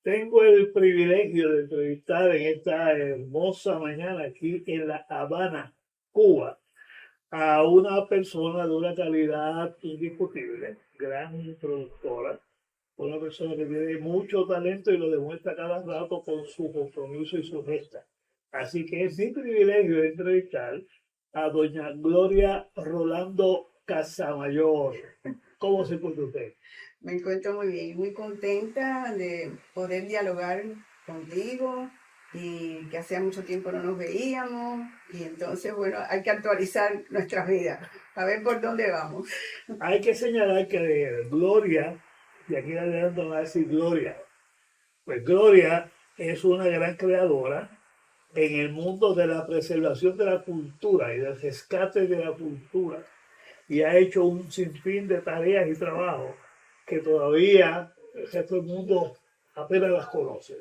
Tengo el privilegio de entrevistar en esta hermosa mañana aquí en La Habana, Cuba, a una persona de una calidad indiscutible, gran productora, una persona que tiene mucho talento y lo demuestra cada rato con su compromiso y su gesta. Así que es mi privilegio entrevistar a doña Gloria Rolando Casamayor. ¿Cómo se encuentra usted? Me encuentro muy bien, muy contenta de poder dialogar contigo y que hacía mucho tiempo no nos veíamos y entonces, bueno, hay que actualizar nuestras vidas, a ver por dónde vamos. Hay que señalar que Gloria, y aquí en adelante van a decir Gloria, pues Gloria es una gran creadora en el mundo de la preservación de la cultura y del rescate de la cultura y ha hecho un sinfín de tareas y trabajos que todavía el resto del mundo apenas las conoce.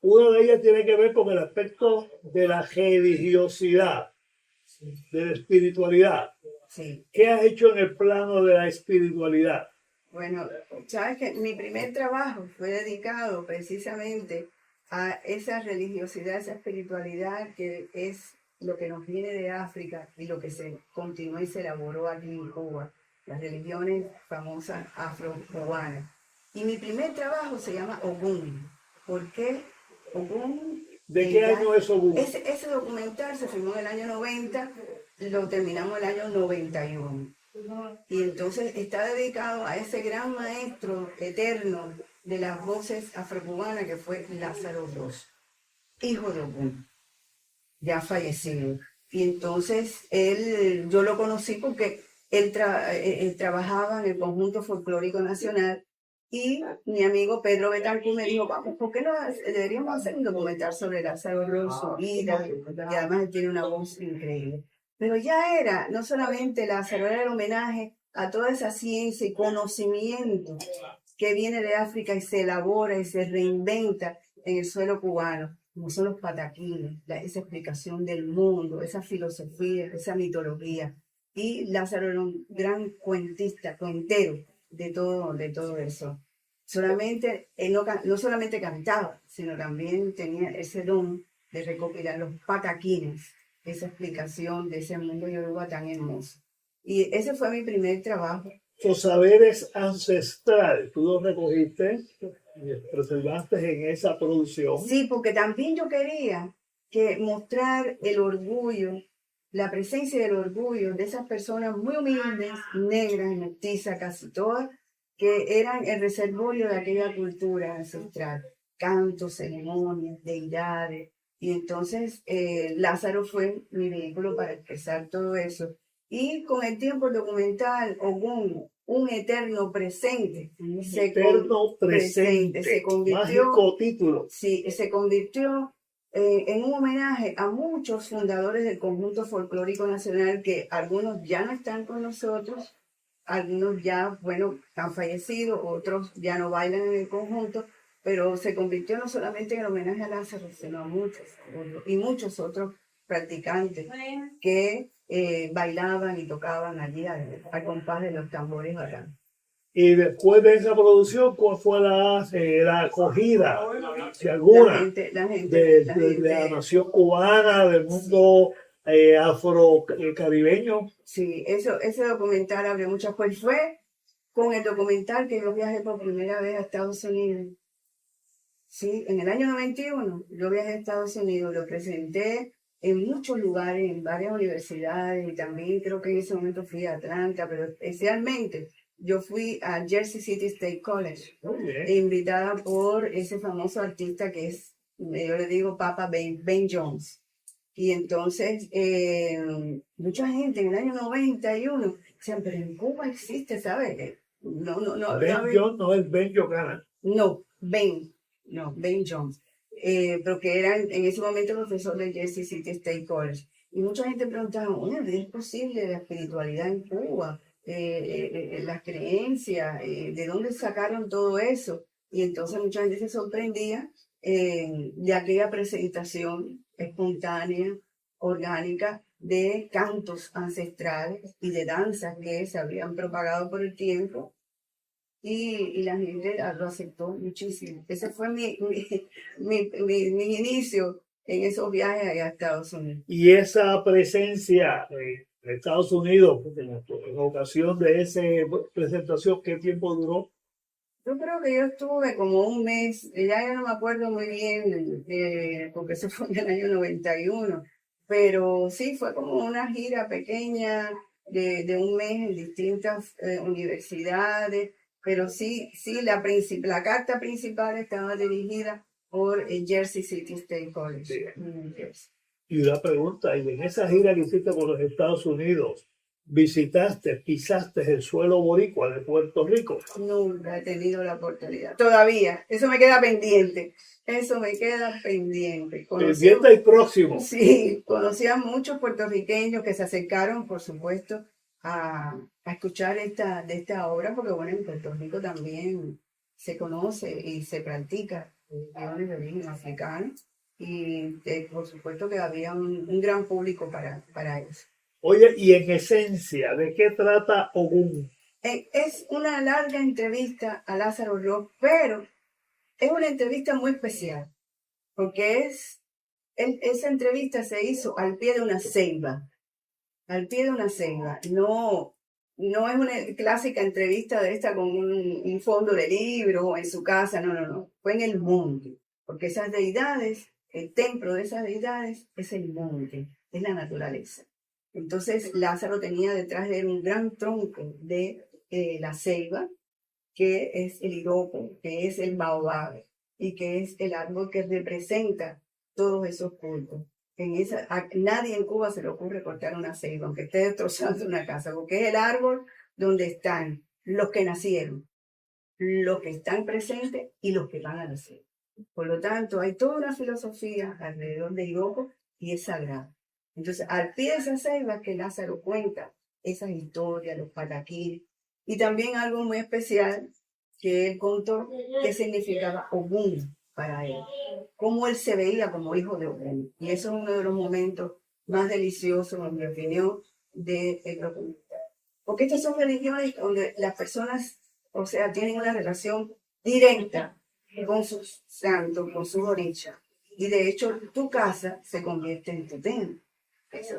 Una de ellas tiene que ver con el aspecto de la religiosidad, de la espiritualidad. Sí, ¿Qué has hecho en el plano de la espiritualidad? bueno, sabes que mi primer trabajo fue dedicado precisamente a esa religiosidad, esa espiritualidad que es lo que nos viene de África y lo que se continuó y se elaboró aquí en Cuba, las religiones famosas afro-cubanas. Y mi primer trabajo se llama Ogún. ¿Por qué? Ogún, ¿De qué año es Ogún? ese documental se filmó en el año 90, lo terminamos en el año 91. Y entonces está dedicado a ese gran maestro eterno de las voces afrocubanas que fue Lázaro Ross, hijo de Ogún, ya fallecido. Y entonces yo lo conocí porque él trabajaba en el Conjunto Folclórico Nacional y mi amigo Pedro Betancourt me dijo, vamos, ¿por qué no deberíamos hacer un documental sobre Lázaro Ross, su vida? Y además él tiene una voz increíble. Pero ya era, no solamente Lázaro, era el homenaje a toda esa ciencia y conocimiento que viene de África y se elabora y se reinventa en el suelo cubano, como son los pataquines, esa explicación del mundo, esa filosofía, esa mitología. Y Lázaro era un gran cuentista, cuentero de todo eso. Solamente, él no solamente cantaba, sino también tenía ese don de recopilar los pataquines, esa explicación de ese mundo yoruba tan hermoso. Y ese fue mi primer trabajo. Tus saberes ancestrales, tú los recogiste y preservaste en esa producción. Sí, porque también yo quería que mostrar el orgullo, la presencia del orgullo de esas personas muy humildes, negras, mestizas, casi todas, que eran el reservorio de aquella cultura ancestral, cantos, ceremonias, deidades. Y entonces Lázaro fue mi vehículo para expresar todo eso. Y con el tiempo el documental Ogún, un eterno presente, Eterno presente, se convirtió, mágico título. sí, se convirtió en un homenaje a muchos fundadores del Conjunto Folclórico Nacional que algunos ya no están con nosotros, algunos ya, bueno, han fallecido, otros ya no bailan en el conjunto, pero se convirtió no solamente en el homenaje a Lázaro, sino a muchos y muchos otros practicantes que bailaban y tocaban allí al compás de los tambores bacanos. Y después de esa producción, ¿cuál fue la acogida de La alguna gente, de la nación cubana, del mundo afro-caribeño? Sí, ese documental abrió muchas puertas. Fue con el documental que yo viajé por primera vez a Estados Unidos. Sí, en el año 91 yo viajé a Estados Unidos, lo presenté en muchos lugares, en varias universidades, y también creo que en ese momento fui a Atlanta, pero especialmente yo fui a Jersey City State College, invitada por ese famoso artista que es, yo le digo Papa Ben Jones. Y entonces, mucha gente en el año 91 decían, pero en Cuba existe, ¿sabes? Ben John no es Ben Yogana. No, Ben Jones. Pero que era en ese momento profesor de Jersey City State College. Y mucha gente preguntaba, oye, ¿es posible la espiritualidad en Cuba? Las creencias, ¿de dónde sacaron todo eso? Y entonces mucha gente se sorprendía de aquella presentación espontánea, orgánica, de cantos ancestrales y de danzas que se habían propagado por el tiempo y la gente lo aceptó muchísimo. Ese fue mi inicio en esos viajes allá a Estados Unidos. Y esa presencia en Estados Unidos, en ocasión de esa presentación, ¿qué tiempo duró? Yo creo que yo estuve como un mes, ya yo no me acuerdo muy bien, porque eso fue en el año 91, pero sí, fue como una gira pequeña de un mes en distintas universidades, pero sí, la carta principal estaba dirigida por el Jersey City State College. Sí. En Jersey. Y una pregunta, y en esa gira que hiciste por los Estados Unidos, pisaste el suelo boricua de Puerto Rico? Nunca he tenido la oportunidad. Todavía. Eso me queda pendiente. Eso me queda pendiente. Pendiente y próximo. Sí, conocí a muchos puertorriqueños que se acercaron, por supuesto, a escuchar de esta obra, porque bueno, en Puerto Rico también se conoce y se practica religiones de origen africano. Y por supuesto que había un gran público para eso. Oye, y en esencia, ¿de qué trata Ogún? Es una larga entrevista a Lázaro Rock, pero es una entrevista muy especial, porque esa entrevista se hizo al pie de una ceiba, no, no es una clásica entrevista de esta con un fondo de libro o en su casa, no, fue en el monte, porque esas deidades, el templo de esas deidades es el monte, es la naturaleza. Entonces Lázaro tenía detrás de él un gran tronco de la ceiba, que es el hiropo, que es el baobab y que es el árbol que representa todos esos cultos. Nadie en Cuba se le ocurre cortar una ceiba, aunque esté destrozando una casa, porque es el árbol donde están los que nacieron, los que están presentes y los que van a nacer. Por lo tanto, hay toda una filosofía alrededor de hiropo y es sagrado. Entonces, al pie de esa ceiba que Lázaro cuenta esas historias, los pataquíes, y también algo muy especial que él contó, que significaba Ogún para él, cómo él se veía como hijo de Ogún. Y eso es uno de los momentos más deliciosos, en mi opinión, del documental. Porque estas son religiones donde las personas, o sea, tienen una relación directa con sus santos, con sus orichas. Y de hecho, tu casa se convierte en tu templo. Eso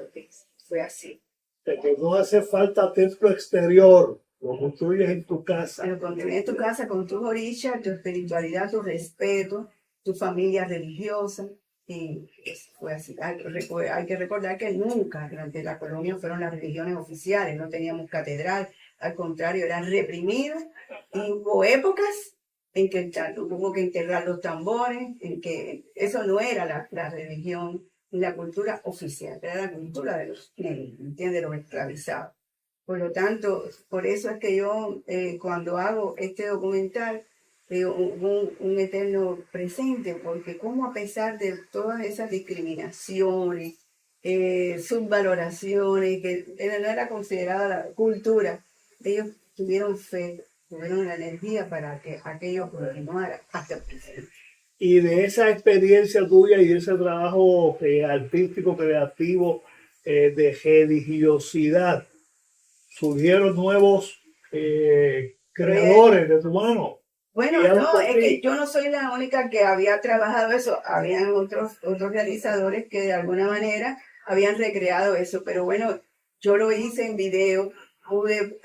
fue así. De que no hace falta templo exterior, lo construyes en tu casa. Lo construyes en tu casa con tus orichas, tu espiritualidad, tu respeto, tu familia religiosa. Y eso fue así. Hay que recordar que nunca durante la colonia fueron las religiones oficiales, no teníamos catedral, al contrario, eran reprimidas. Y hubo épocas en que hubo que enterrar los tambores, en que eso no era la religión, la cultura oficial, era la cultura de los negros, ¿entiendes? Los esclavizados. Por lo tanto, por eso es que yo cuando hago este documental veo un eterno presente, porque como a pesar de todas esas discriminaciones, subvaloraciones, que no era considerada la cultura, ellos tuvieron fe, tuvieron la energía para que aquello continuara hasta el presente. Y de esa experiencia tuya y de ese trabajo artístico, creativo, de religiosidad, surgieron nuevos creadores de tu mano. Bueno, no, es que yo no soy la única que había trabajado eso, habían otros realizadores que de alguna manera habían recreado eso, pero bueno, yo lo hice en video, pude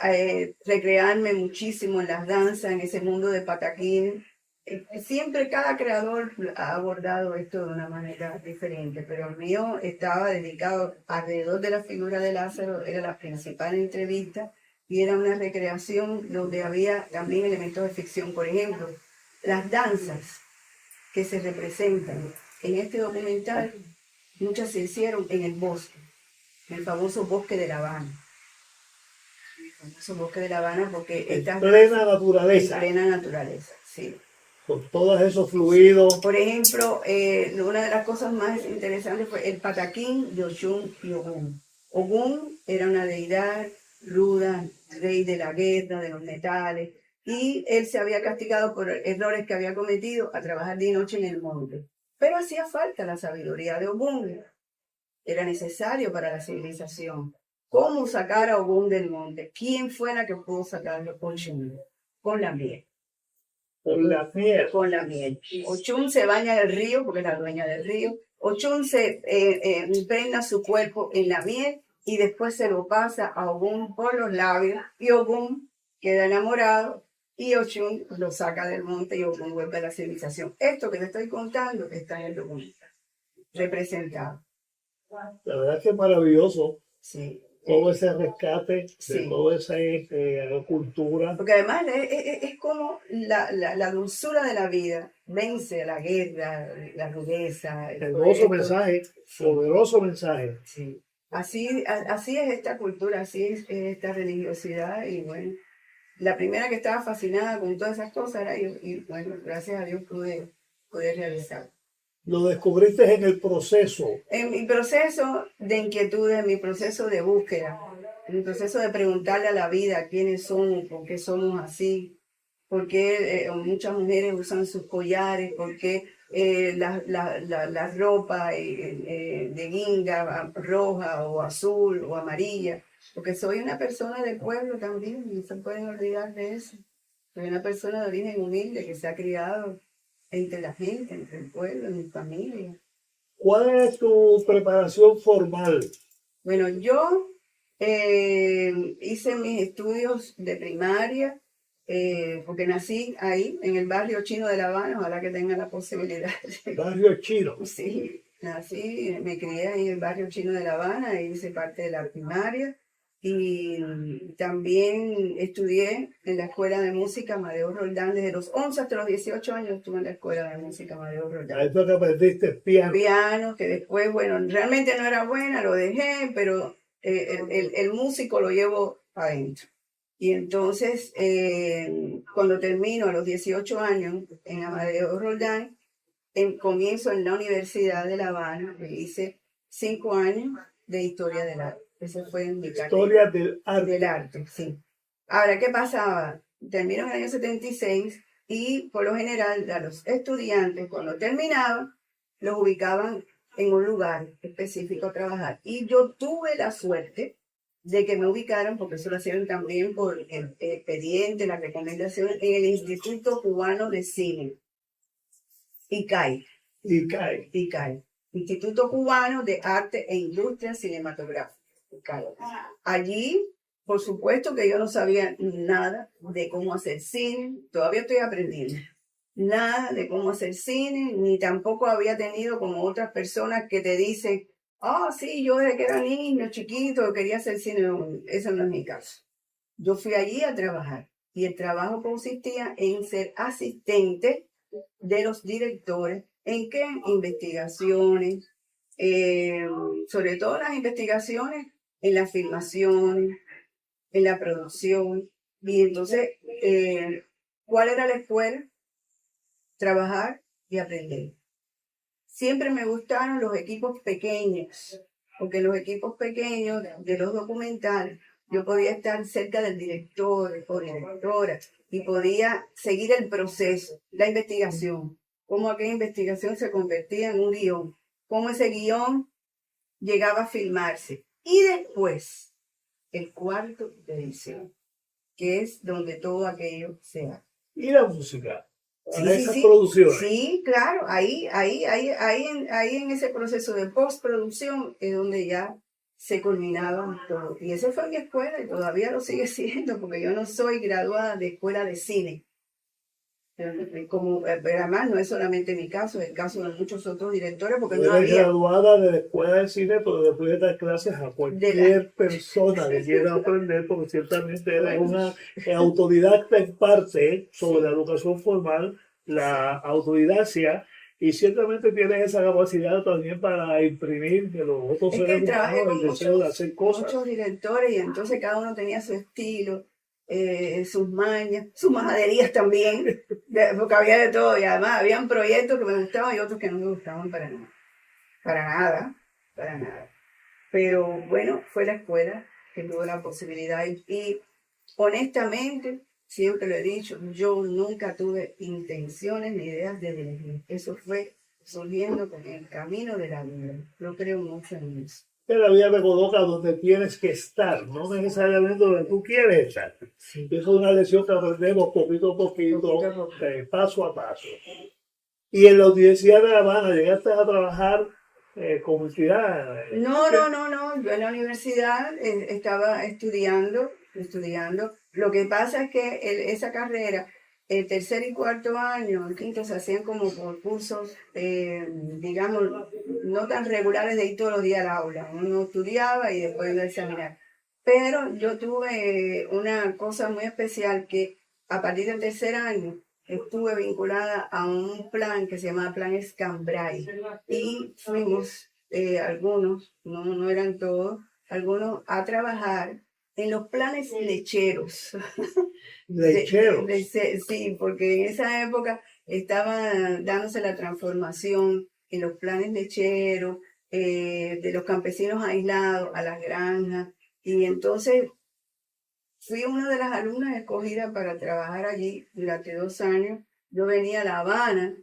recrearme muchísimo en las danzas, en ese mundo de pataquín. Siempre cada creador ha abordado esto de una manera diferente, pero el mío estaba dedicado alrededor de la figura de Lázaro, era la principal entrevista y era una recreación donde había también elementos de ficción. Por ejemplo, las danzas que se representan en este documental, muchas se hicieron en el bosque, en el famoso bosque de La Habana. El famoso bosque de La Habana porque en plena naturaleza. En plena naturaleza, sí. Con todos esos fluidos. Por ejemplo, una de las cosas más interesantes fue el pataquín de Oshun y Ogún. Ogún era una deidad ruda, rey de la guerra, de los metales, y él se había castigado por errores que había cometido a trabajar de noche en el monte. Pero hacía falta la sabiduría de Ogún. Era necesario para la civilización. ¿Cómo sacar a Ogún del monte? ¿Quién fue la que pudo sacarlo? Oshun. con la miel. Con la miel. Con la miel. Ochun se baña en el río porque es la dueña del río. Ochun se impregna su cuerpo en la miel y después se lo pasa a Ogún por los labios y Ogún queda enamorado y Ochun lo saca del monte y Ogún vuelve a la civilización. Esto que te estoy contando está en el documento, representado. La verdad es que es maravilloso Sí. todo ese rescate de Sí. toda esa cultura. Porque además es como la dulzura de la vida vence la guerra, la rudeza. Hermoso mensaje, Sí. poderoso mensaje. Sí. Así es esta cultura, así es esta religiosidad y bueno, la primera que estaba fascinada con todas esas cosas era yo y bueno, gracias a Dios pude realizar. Lo descubriste en el proceso. En mi proceso de inquietud, en mi proceso de búsqueda, en mi proceso de preguntarle a la vida quiénes somos, por qué somos así, por qué muchas mujeres usan sus collares, por qué la ropa de guinda roja o azul o amarilla, porque soy una persona del pueblo también, no se pueden olvidar de eso. Soy una persona de origen humilde que se ha criado entre la gente, entre el pueblo, en mi familia. ¿Cuál es tu preparación formal? Bueno, yo hice mis estudios de primaria, porque nací ahí, en el barrio chino de La Habana, ojalá que tenga la posibilidad. Barrio chino. Sí, nací, me crié ahí en el barrio chino de La Habana, hice parte de la primaria y también estudié en la escuela de música Amadeo Roldán, desde los 11 hasta los 18 años estuve en la escuela de música Amadeo Roldán. Ahí fue que aprendiste piano. Piano, que después, bueno, realmente no era buena, lo dejé, pero el músico lo llevo adentro. Y entonces, cuando termino a los 18 años en Amadeo Roldán, comienzo en la Universidad de La Habana, que hice 5 años de historia del arte. Ese fue en mi carrera. Historia del arte. Del arte, sí. Ahora, ¿qué pasaba? Termino en el año 76 y por lo general a los estudiantes, cuando terminaban, los ubicaban en un lugar específico a trabajar. Y yo tuve la suerte de que me ubicaran, porque eso lo hacían también por el expediente, la recomendación, en el Instituto Cubano de Cine, ICAI. ICAI. Instituto Cubano de Arte e Industria Cinematográfica. ICAI. Allí, por supuesto que yo no sabía nada de cómo hacer cine, todavía estoy aprendiendo. Nada de cómo hacer cine, ni tampoco había tenido como otras personas que te dicen, sí, yo desde que era niño, chiquito, quería hacer cine. No, eso no es mi caso. Yo fui allí a trabajar y el trabajo consistía en ser asistente de los directores. ¿En qué? Investigaciones, sobre todo las investigaciones en la filmación, en la producción. Y entonces, ¿cuál era la escuela? Trabajar y aprender. Siempre me gustaron los equipos pequeños, porque los equipos pequeños de los documentales, yo podía estar cerca del director o directora y podía seguir el proceso, la investigación, cómo aquella investigación se convertía en un guión, cómo ese guión llegaba a filmarse. Y después, el cuarto de edición, que es donde todo aquello se hace. ¿Y la música? Sí, Esas sí, producciones. sí, claro, ahí en ese proceso de postproducción es donde ya se culminaba todo. Y esa fue mi escuela y todavía lo sigue siendo, porque yo no soy graduada de escuela de cine. Pero además no es solamente mi caso, es el caso de muchos otros directores, porque no Eres había... graduada de la escuela de cine, pero después de dar clases a cualquier persona que quiera aprender, porque ciertamente eres una autodidacta en parte sobre la educación formal, la autodidacia, y ciertamente tienes esa capacidad también para imprimir que los otros Es que seres trabajé humanos con el deseo de hacer cosas. muchos directores y entonces cada uno tenía su estilo, sus mañas, sus majaderías también, porque había de todo y además habían proyectos que me gustaban y otros que no me gustaban para nada, para nada, para nada. Pero bueno, fue la escuela que tuvo la posibilidad y honestamente, siempre lo he dicho, yo nunca tuve intenciones ni ideas de dirigir. Eso fue surgiendo con el camino de la vida. Yo creo mucho en eso. que la vida te coloca donde tienes que estar, no necesariamente donde tú quieres estar. Sí. Y eso es una lección que aprendemos poquito a poquito, Poquito a poco. paso a paso. Y en la Universidad de La Habana llegaste a trabajar como entidad. No, no, no, no. Yo en la universidad estaba estudiando. Lo que pasa es que esa carrera, el tercer y cuarto año, el quinto, se hacían como por cursos, digamos, no tan regulares de ir todos los días al aula. Uno estudiaba y después iba a examinar. Pero yo tuve una cosa muy especial que a partir del tercer año estuve vinculada a un plan que se llama Plan Escambray y fuimos algunos, no eran todos, algunos a trabajar en los planes lecheros. Lechero. Sí, porque en esa época estaba dándose la transformación en los planes lecheros, de los campesinos aislados a las granjas. Y entonces fui una de las alumnas escogidas para trabajar allí durante 2 años. Yo venía a La Habana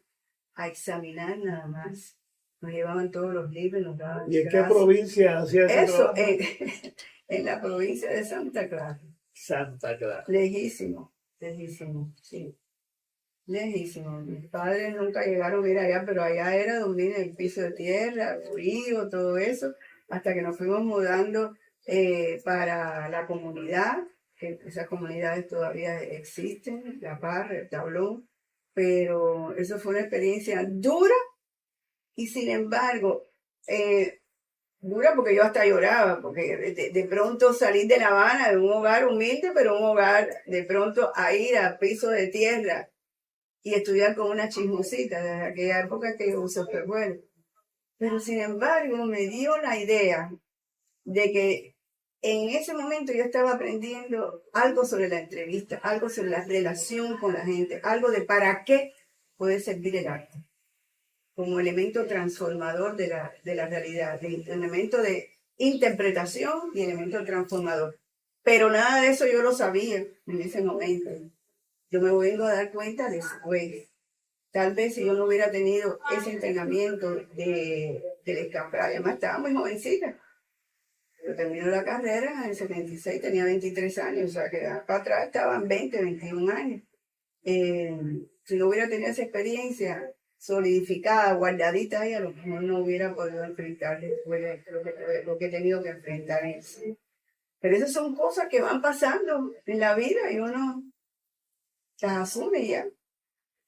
a examinar nada más. Nos llevaban todos los libros, nos daban ¿Y en qué clases. provincia hacía ese Eso, trabajo? en la provincia de Santa Clara. Santa Clara. Lejísimo, sí. Lejísimo. Mis padres nunca llegaron a ir allá, pero allá era dormir en el piso de tierra, frío, todo eso, hasta que nos fuimos mudando para la comunidad, que esas comunidades todavía existen, La Parra, el Tablón, pero eso fue una experiencia dura y sin embargo, dura porque yo hasta lloraba, porque de pronto salir de La Habana, de un hogar humilde, pero un hogar de pronto a ir a piso de tierra y estudiar con una chismosita desde aquella época que yo uso espejuelos. Pero sin embargo me dio la idea de que en ese momento yo estaba aprendiendo algo sobre la entrevista, algo sobre la relación con la gente, algo de para qué puede servir el arte como elemento transformador de la realidad, elemento de interpretación y elemento transformador. Pero nada de eso yo lo sabía en ese momento. Yo me vengo a dar cuenta después. Tal vez si yo no hubiera tenido ese entrenamiento del escambray, además estaba muy jovencita. Yo terminé la carrera en el 76, tenía 23 años, o sea que para atrás estaban 20, 21 años. Si no hubiera tenido esa experiencia solidificada, guardadita ahí, a lo mejor no hubiera podido enfrentar después lo que he tenido que enfrentar en sí. Pero esas son cosas que van pasando en la vida y uno las asume ya.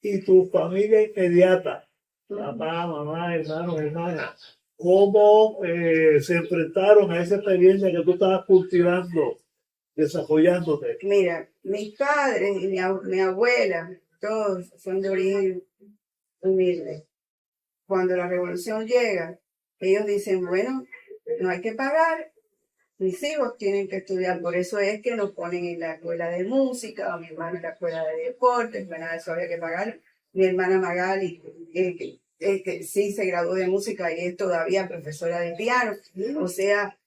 Y tu familia inmediata, papá, mamá, hermanos, hermanas, ¿cómo se enfrentaron a esa experiencia que tú estabas cultivando, desarrollándote? Mira, mis padres y mi abuela, todos son de origen humilde. Cuando la revolución llega, ellos dicen, bueno, no hay que pagar, mis hijos tienen que estudiar, por eso es que nos ponen en la escuela de música, o mi hermana en la escuela de deportes, nada de eso había que pagar. Mi hermana Magali, que sí se graduó de música y es todavía profesora de piano, o sea,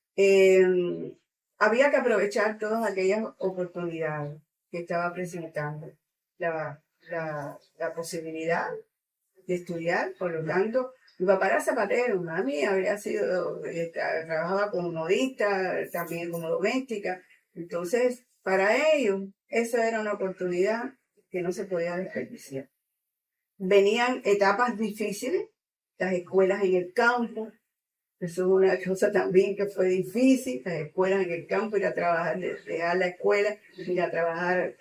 había que aprovechar todas aquellas oportunidades que estaba presentando la posibilidad de estudiar. Por lo tanto, mi papá era zapatero, mami había sido, trabajaba como modista, también como doméstica. Entonces, para ellos, esa era una oportunidad que no se podía desperdiciar. Venían etapas difíciles, las escuelas en el campo, eso es una cosa también que fue difícil, las escuelas en el campo, ir a trabajar, dejar la escuela, ir a trabajar,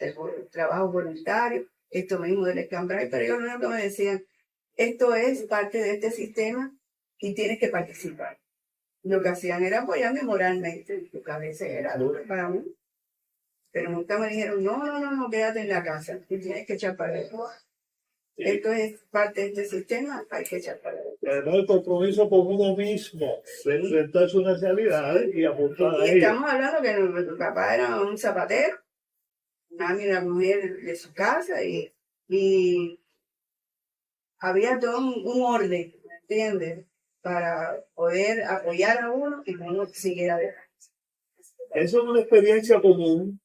trabajo voluntario, esto mismo del escambray, pero ellos lo único que me decían, esto es parte de este sistema y tienes que participar. Lo que hacían era apoyarme moralmente, porque a veces era duro para mí, pero nunca me dijeron, no, quédate en la casa, tú tienes que echar para adentro. Esto es parte de este sistema, hay que echar para adentro. Además, el compromiso con uno mismo, de enfrentarse a una realidad y apuntar a Y ello. estamos hablando que nuestro papá era un zapatero, mami la mujer de su casa y había todo un orden, ¿entiendes? Para poder apoyar a uno y que uno siguiera adelante. Esa es una experiencia común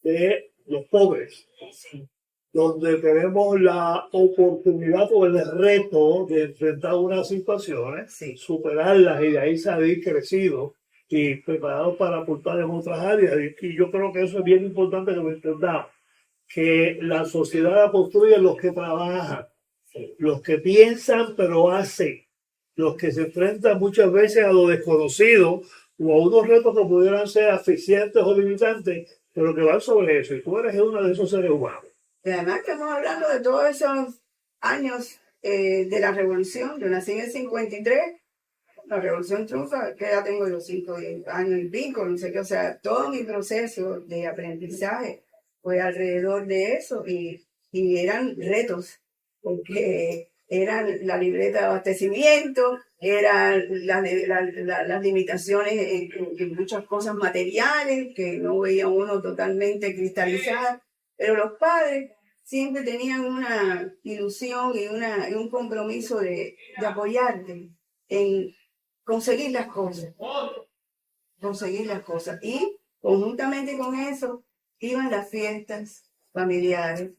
de los pobres, Sí. donde tenemos la oportunidad o el reto de enfrentar unas situaciones, Sí. superarlas y de ahí salir crecido y preparados para aportar en otras áreas. Y yo creo que eso es bien importante que lo entendamos, que la sociedad la construyen los que trabajan, los que piensan pero hacen, los que se enfrentan muchas veces a lo desconocido o a unos retos que pudieran ser asfixiantes o limitantes, pero que van sobre eso. Y tú eres uno de esos seres humanos. Y además estamos hablando de todos esos años de la revolución. Yo nací en el 53, la revolución triunfa, que ya tengo los 5 años y pico, no sé qué, o sea, todo mi proceso de aprendizaje fue alrededor de eso y eran retos, porque eran la libreta de abastecimiento, eran las limitaciones en muchas cosas materiales que no veía uno totalmente cristalizadas, pero los padres siempre tenían una ilusión y un compromiso de apoyarte en conseguir las cosas, Y conjuntamente con eso iban las fiestas familiares.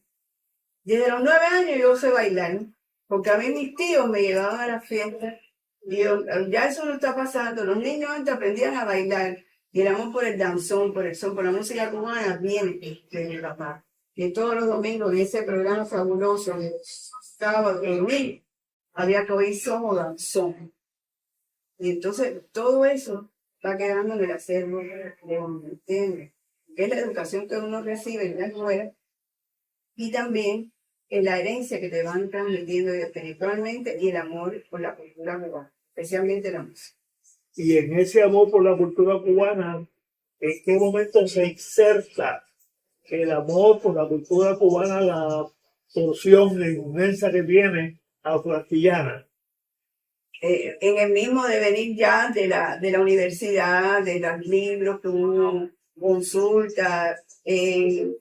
Desde los 9 años yo sé bailar, porque a mí mis tíos me llevaban a las fiestas y yo, ya eso no está pasando. Los niños antes aprendían a bailar y el amor por el danzón, por el son, por la música cubana viene de mi papá. Y todos los domingos en ese programa fabuloso de sábado en mí había que oír son o danzón. Y entonces todo eso va quedando en el acervo de uno, ¿entiendes? Que es la educación que uno recibe en la escuela y también en la herencia que te van transmitiendo espiritualmente y el amor por la cultura cubana, especialmente la música. Y en ese amor por la cultura cubana, ¿en qué momento se inserta el amor por la cultura cubana, la porción inmensa que tiene afroantillana? En el mismo devenir ya de la universidad, de los libros que uno consulta,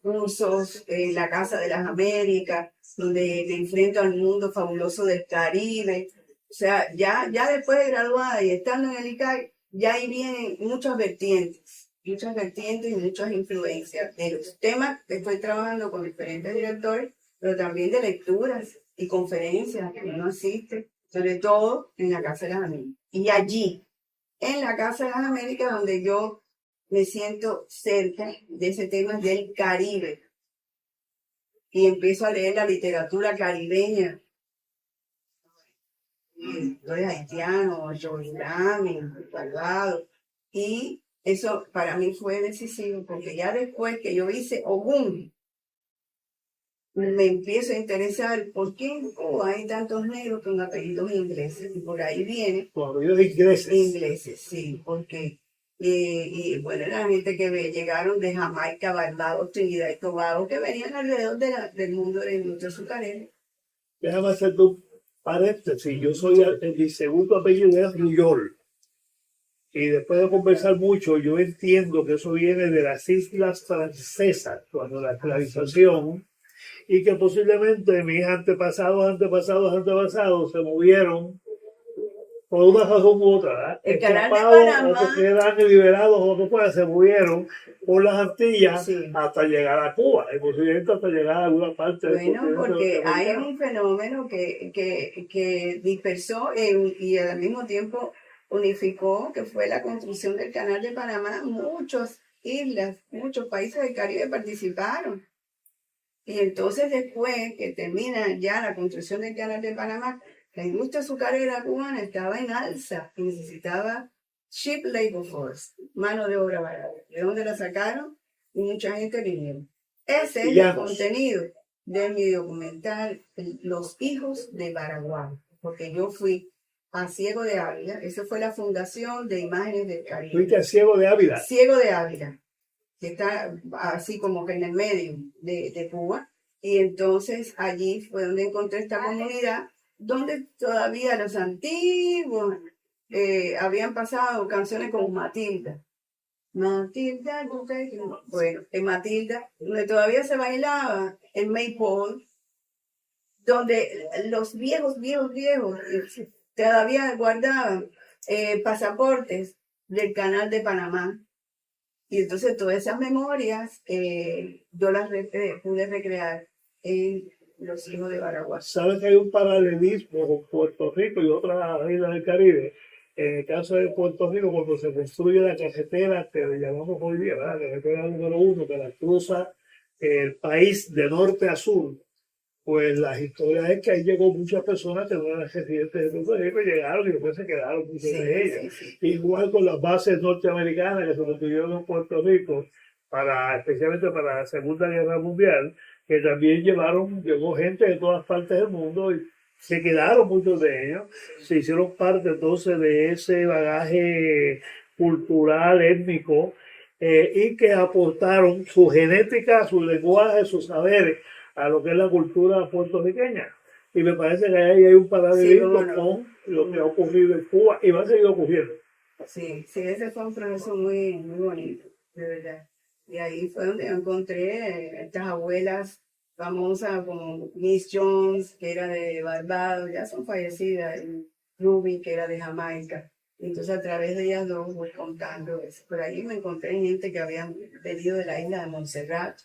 cursos en la Casa de las Américas, donde me enfrento al mundo fabuloso del Caribe. O sea, ya después de graduada y estando en el ICAI, ya ahí vienen muchas vertientes y muchas influencias de los temas que estoy trabajando con diferentes directores, pero también de lecturas y conferencias que uno asiste, sobre todo en la Casa de las Américas. Y allí, en la Casa de las Américas, donde yo me siento cerca de ese tema del Caribe. Y empiezo a leer la literatura caribeña. Los haitianos, Joey Rami, Salvador. Y eso para mí fue decisivo, porque ya después que yo hice Ogún, me empiezo a interesar por qué en Cuba hay tantos negros con apellidos ingleses. Y por ahí viene. Con apellidos ingleses. Ingleses, sí, porque y bueno, la gente que llegaron de Jamaica, Barbados, Trinidad y Tobago, que venían alrededor del mundo de la industria azucarera. Déjame hacer un paréntesis. Yo soy mi segundo apellido es Riol. Y después de conversar mucho, yo entiendo que eso viene de las islas francesas, cuando la esclavización, y que posiblemente mis antepasados se movieron por una razón u otra, ¿verdad? El canal de Panamá, o porque eran liberados o lo que fuera, se movieron por las Antillas, sí, hasta llegar a Cuba, y posiblemente hasta llegar a alguna parte bueno, porque hay un fenómeno que dispersó y al mismo tiempo unificó, que fue la construcción del canal de Panamá. Muchas islas, muchos países del Caribe participaron. Y entonces después que termina ya la construcción del canal de Panamá, la industria azucarera cubana estaba en alza y necesitaba cheap labor force, mano de obra barata. ¿De dónde la sacaron? Y mucha gente vinieron. Ese es el contenido de mi documental, Los Hijos de Baraguá, porque yo fui a Ciego de Ávila. Esa fue la fundación de Imágenes del Caribe. ¿Fuiste a Ciego de Ávila? Ciego de Ávila, que está así como que en el medio de Cuba. Y entonces allí fue donde encontré esta comunidad, donde todavía los antiguos habían pasado canciones como Matilda. Matilda, bueno, en Matilda, donde todavía se bailaba en Maypole, donde los viejos, todavía guardaban pasaportes del canal de Panamá. Y entonces todas esas memorias yo las pude recrear en Los Hijos de Baraguá. ¿Sabes que hay un paralelismo con Puerto Rico y otras islas del Caribe? En el caso de Puerto Rico, cuando se construye la carretera, que le llamamos hoy día, ¿verdad? La carretera número 1, que la cruza el país de norte a sur, pues las historias es que ahí llegó muchas personas que no eran residentes de Puerto Rico, llegaron y después se quedaron muchos de ellas. Igual con las bases norteamericanas que se construyeron en Puerto Rico, especialmente para la Segunda Guerra Mundial, que también llegó gente de todas partes del mundo y se quedaron muchos de ellos, se hicieron parte entonces de ese bagaje cultural, étnico, y que aportaron su genética, su lenguaje, sus saberes a lo que es la cultura puertorriqueña. Y me parece que ahí hay un paralelismo con lo que ha ocurrido en Cuba y va a seguir ocurriendo. Sí, sí, ese fue un proceso muy, muy bonito, de verdad. Y ahí fue donde encontré estas abuelas famosas como Miss Jones, que era de Barbados, ya son fallecidas, y Ruby, que era de Jamaica. Entonces a través de ellas dos voy contando eso. Por ahí me encontré gente que habían venido de la isla de Montserrat,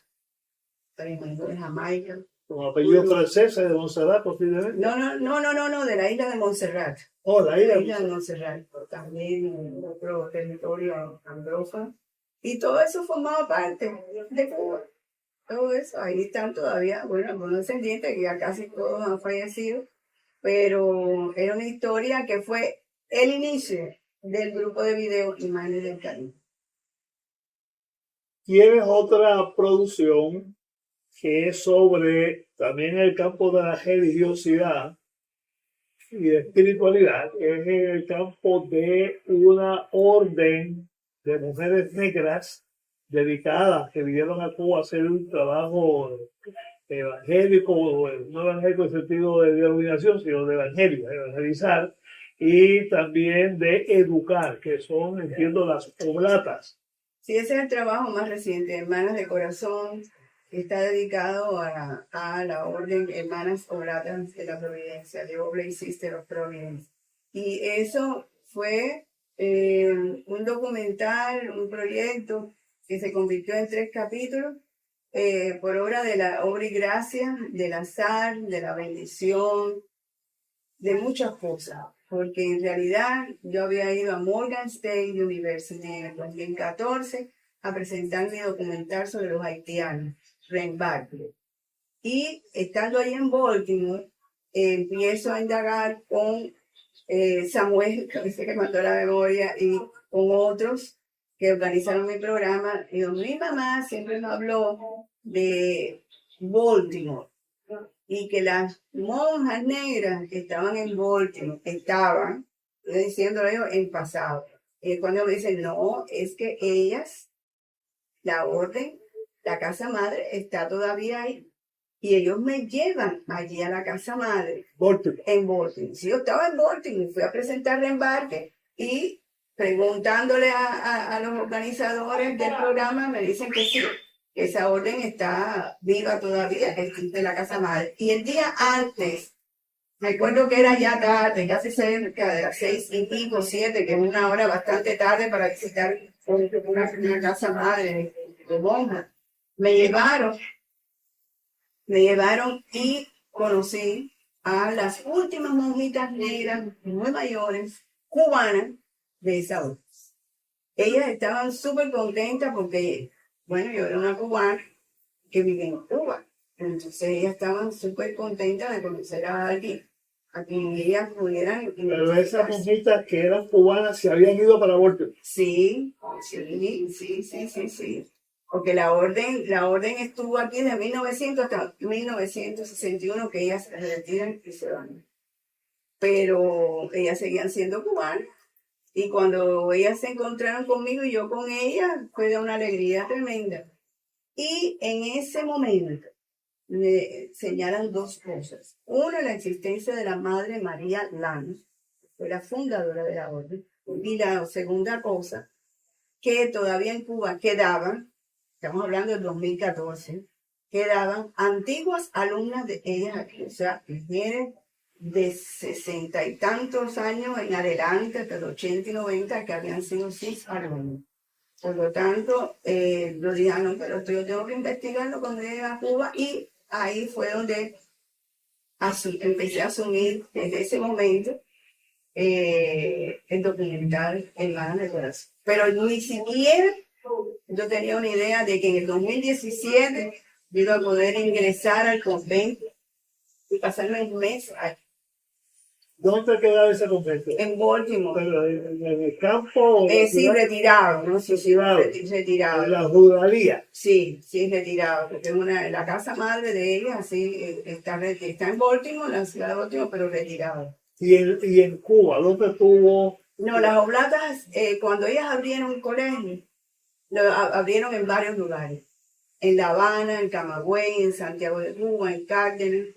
también de Jamaica. Con apellidos franceses de Montserrat, posiblemente. No, de la isla de Montserrat. Oh, la isla de Montserrat. También otro territorio andrófano. Y todo eso formaba parte de Cuba. Todo eso, ahí están todavía, bueno, algunos descendientes que ya casi todos han fallecido, pero era una historia que fue el inicio del grupo de video Imanes del Caribe. Tienes otra producción que es sobre también el campo de la religiosidad y de espiritualidad, que es el campo de una orden de mujeres negras dedicadas que vinieron a Cuba a hacer un trabajo evangélico, no evangélico en sentido de denominación, sino de evangelio, de evangelizar, y también de educar, que son, entiendo, las oblatas. Sí, ese es el trabajo más reciente, Hermanas de Corazón, que está dedicado a la orden Hermanas Oblatas de la Providencia, de Oblate Sister of Providence. Y eso fue un documental, un proyecto que se convirtió en 3 capítulos, por obra de la obra y gracia, del azar, de la bendición, de muchas cosas. Porque en realidad yo había ido a Morgan State University en el 2014 a presentar mi documental sobre los haitianos, Ren Barkley. Y estando ahí en Baltimore, empiezo a indagar con Samuel, que dice que mató la memoria, y con otros que organizaron mi programa. Y mi mamá siempre me habló de Baltimore y que las monjas negras que estaban en Baltimore estaban, diciéndolo yo en pasado. Y cuando me dicen, no, es que ellas, la orden, la casa madre está todavía ahí. Y ellos me llevan allí a la casa madre, en Baltimore. Si yo estaba en Baltimore, fui a presentar reembarque y preguntándole a los organizadores del programa, me dicen que sí, que esa orden está viva todavía, que existe la casa madre. Y el día antes, me acuerdo que era ya tarde, casi cerca de las 6:15, 7, que es una hora bastante tarde para visitar una casa madre de monjas. Me llevaron y conocí a las últimas monjitas negras muy mayores, cubanas, de esa orden. Ellas estaban súper contentas porque, bueno, yo era una cubana que vivía en Cuba. Entonces ellas estaban súper contentas de conocer a alguien a quien ellas pudieran... Pero esas monjitas que eran cubanas se habían ido para Baltimore. Sí. Porque la orden estuvo aquí de 1900 hasta 1961, que ellas se retiran y se van. Pero ellas seguían siendo cubanas. Y cuando ellas se encontraron conmigo y yo con ellas, fue de una alegría tremenda. Y en ese momento me señalan 2 cosas. Una, la existencia de la Madre María Lange, que fue la fundadora de la orden. Y la segunda cosa, que todavía en Cuba quedaban, estamos hablando del 2014, quedaban antiguas alumnas de ellas aquí, o sea, mujeres de 60 y tantos años en adelante, hasta los 80 y 90, que habían sido sus alumnos. Por lo tanto, lo dije, no, pero esto yo tengo que investigarlo cuando llegue a Cuba, y ahí fue donde empecé a asumir desde ese momento el documental Hermanas del Corazón. Pero ni siquiera yo tenía una idea de que en el 2017 yo iba a poder ingresar al convento y pasarme un mes allí, ¿Dónde queda ese convento? en Baltimore. ¿Pero en el campo o en la Sí, ciudad? retirado, ¿no? Sí, sí, Retirado. En retirado. la ruralía. Sí, sí, retirado, porque es la casa madre de ella, sí, está en Baltimore, en la ciudad de Baltimore, pero retirado. Y en Cuba, ¿dónde estuvo? No, las oblatas, cuando ellas abrieron un colegio, abrieron en varios lugares. En La Habana, en Camagüey, en Santiago de Cuba, en Cárdenas.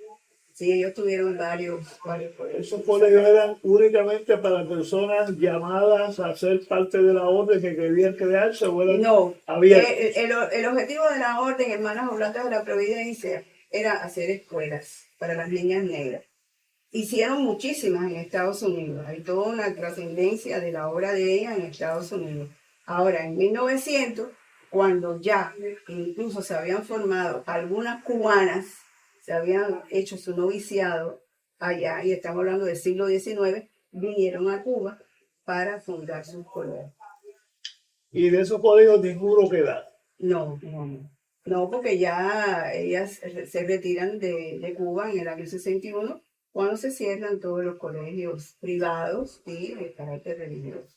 Sí, ellos tuvieron varios colegios. Esos colegios eran únicamente para personas llamadas a ser parte de la orden que querían crearse o eran No, abiertos. el objetivo de la orden Hermanas Oblatas de la Providencia era hacer escuelas para las niñas negras. Hicieron muchísimas en Estados Unidos. Hay toda una trascendencia de la obra de ellas en Estados Unidos. Ahora, en 1900, cuando ya incluso se habían formado algunas cubanas, se habían hecho su noviciado allá, y estamos hablando del siglo XIX, vinieron a Cuba para fundar sus colegios. Y de esos colegios ninguno queda. No, no, no. No, porque ya ellas se retiran de Cuba en el año 61, cuando se cierran todos los colegios privados y de carácter religioso.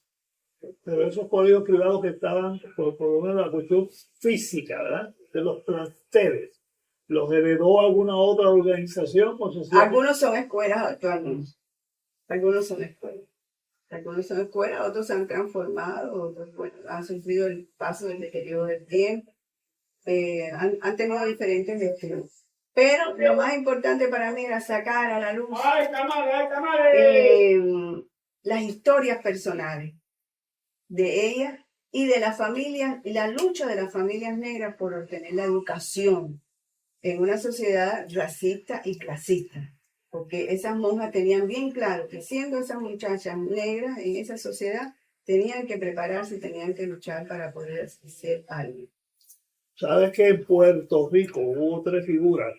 Pero esos colegios privados que estaban, por lo menos la cuestión física, ¿verdad? De los planteles, ¿los heredó alguna otra organización? O se hacía- Algunos son escuelas actualmente. Algunos son escuelas. Algunos son escuelas, otros se han transformado, otros bueno, han sufrido el paso del deterioro del tiempo. Han tenido diferentes estilos. Pero lo más importante para mí era sacar a la luz las historias personales de ellas y de las familias, y la lucha de las familias negras por obtener la educación en una sociedad racista y clasista. Porque esas monjas tenían bien claro que siendo esas muchachas negras en esa sociedad, tenían que prepararse y tenían que luchar para poder ser algo. ¿Sabes que en Puerto Rico hubo tres figuras,